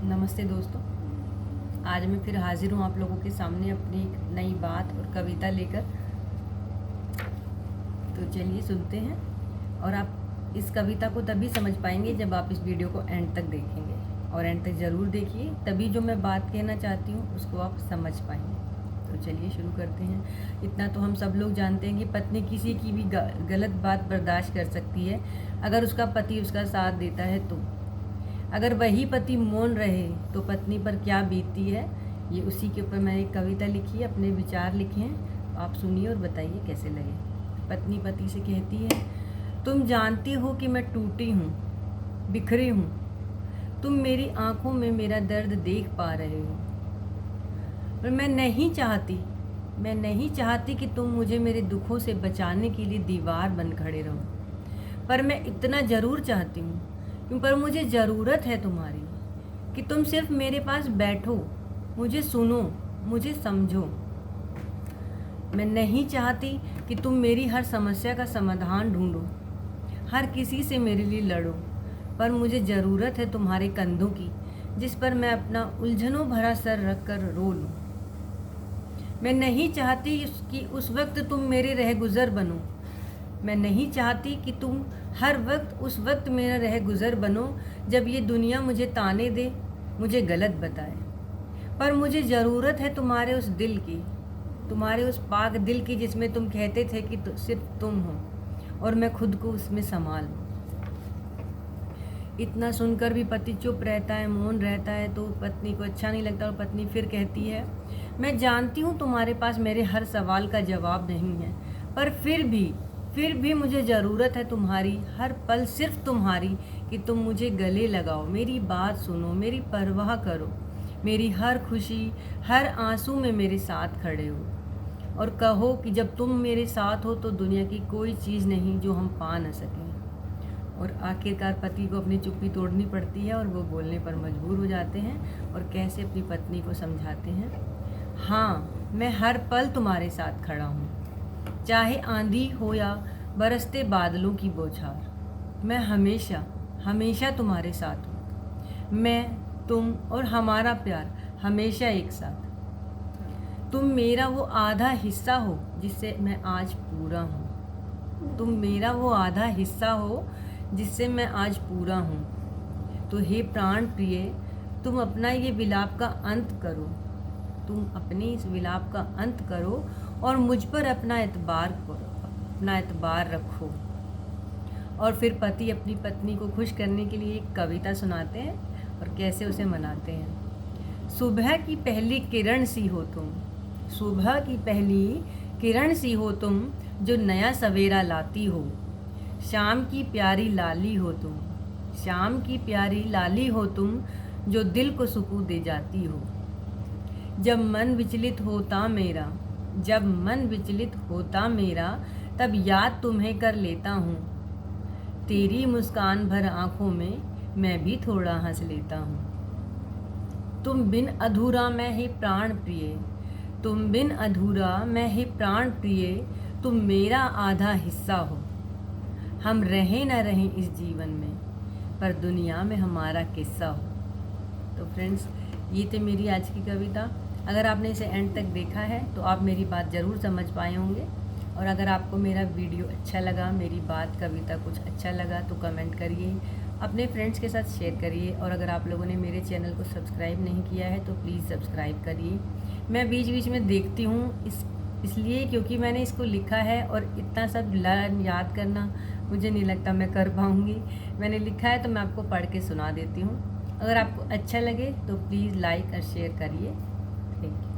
नमस्ते दोस्तों। आज मैं फिर हाजिर हूँ आप लोगों के सामने अपनी एक नई बात और कविता लेकर। तो चलिए सुनते हैं। और आप इस कविता को तभी समझ पाएंगे जब आप इस वीडियो को एंड तक देखेंगे, और एंड तक ज़रूर देखिए, तभी जो मैं बात कहना चाहती हूँ उसको आप समझ पाएंगे। तो चलिए शुरू करते हैं। इतना तो हम सब लोग जानते हैं कि पत्नी किसी की भी गलत बात बर्दाश्त कर सकती है अगर उसका पति उसका साथ देता है तो। अगर वही पति मौन रहे तो पत्नी पर क्या बीतती है, ये उसी के ऊपर मैंने एक कविता लिखी है, अपने विचार लिखे हैं। आप सुनिए और बताइए कैसे लगे। पत्नी पति से कहती है, तुम जानती हो कि मैं टूटी हूँ, बिखरी हूँ, तुम मेरी आंखों में मेरा दर्द देख पा रहे हो, पर मैं नहीं चाहती कि तुम मुझे मेरे दुखों से बचाने के लिए दीवार बन खड़े रहो। पर मैं इतना ज़रूर चाहती हूँ, पर मुझे ज़रूरत है तुम्हारी कि तुम सिर्फ मेरे पास बैठो, मुझे सुनो, मुझे समझो। मैं नहीं चाहती कि तुम मेरी हर समस्या का समाधान ढूंढो, हर किसी से मेरे लिए लड़ो, पर मुझे ज़रूरत है तुम्हारे कंधों की, जिस पर मैं अपना उलझनों भरा सर रख कर रो लूँ। मैं नहीं चाहती कि उस वक्त तुम मेरे रहगुज़र बनो। मैं नहीं चाहती कि तुम हर वक्त उस वक्त मेरा रह गुज़र बनो जब ये दुनिया मुझे ताने दे, मुझे गलत बताए। पर मुझे ज़रूरत है तुम्हारे उस दिल की, तुम्हारे उस पाक दिल की जिसमें तुम कहते थे कि सिर्फ तुम हो और मैं खुद को उसमें संभालूं। इतना सुनकर भी पति चुप रहता है, मौन रहता है, तो पत्नी को अच्छा नहीं लगता। और पत्नी फिर कहती है, मैं जानती हूँ तुम्हारे पास मेरे हर सवाल का जवाब नहीं है, पर फिर भी मुझे ज़रूरत है तुम्हारी, हर पल सिर्फ तुम्हारी, कि तुम मुझे गले लगाओ, मेरी बात सुनो, मेरी परवाह करो, मेरी हर खुशी हर आंसू में मेरे साथ खड़े हो, और कहो कि जब तुम मेरे साथ हो तो दुनिया की कोई चीज़ नहीं जो हम पा न सकें। और आखिरकार पति को अपनी चुप्पी तोड़नी पड़ती है और वो बोलने पर मजबूर हो जाते हैं और कैसे अपनी पत्नी को समझाते हैं। हाँ, मैं हर पल तुम्हारे साथ खड़ा हूँ, चाहे आंधी हो या बरसते बादलों की बौछार, मैं हमेशा तुम्हारे साथ हूँ। मैं, तुम और हमारा प्यार हमेशा एक साथ। तुम मेरा वो आधा हिस्सा हो जिससे मैं आज पूरा हूँ। तुम मेरा वो आधा हिस्सा हो जिससे मैं आज पूरा हूँ। तो हे प्राण प्रिय, तुम अपना ये विलाप का अंत करो, तुम अपने इस विलाप का अंत करो और मुझ पर अपना एतबार रखो। और फिर पति अपनी पत्नी को खुश करने के लिए एक कविता सुनाते हैं और कैसे उसे मनाते हैं। सुबह की पहली किरण सी हो तुम, सुबह की पहली किरण सी हो तुम, जो नया सवेरा लाती हो। शाम की प्यारी लाली हो तुम, शाम की प्यारी लाली हो तुम, जो दिल को सुकून दे जाती हो। जब मन विचलित होता मेरा, तब याद तुम्हें कर लेता हूँ। तेरी मुस्कान भर आँखों में मैं भी थोड़ा हंस लेता हूँ। तुम बिन अधूरा मैं ही प्राण प्रिय, तुम बिन अधूरा मैं ही प्राण प्रिय, तुम मेरा आधा हिस्सा हो। हम रहें न रहें इस जीवन में, पर दुनिया में हमारा किस्सा हो। तो फ्रेंड्स, ये थी मेरी आज की कविता। अगर आपने इसे एंड तक देखा है तो आप मेरी बात ज़रूर समझ पाए होंगे। और अगर आपको मेरा वीडियो अच्छा लगा, मेरी बात कविता कुछ अच्छा लगा, तो कमेंट करिए, अपने फ्रेंड्स के साथ शेयर करिए। और अगर आप लोगों ने मेरे चैनल को सब्सक्राइब नहीं किया है तो प्लीज़ सब्सक्राइब करिए। मैं बीच बीच में देखती हूँ इसलिए क्योंकि मैंने इसको लिखा है और इतना सब याद करना मुझे नहीं लगता मैं कर पाऊँगी। मैंने लिखा है तो मैं आपको पढ़ के सुना देती हूँ। अगर आपको अच्छा लगे तो प्लीज़ लाइक और शेयर करिए। Thank you.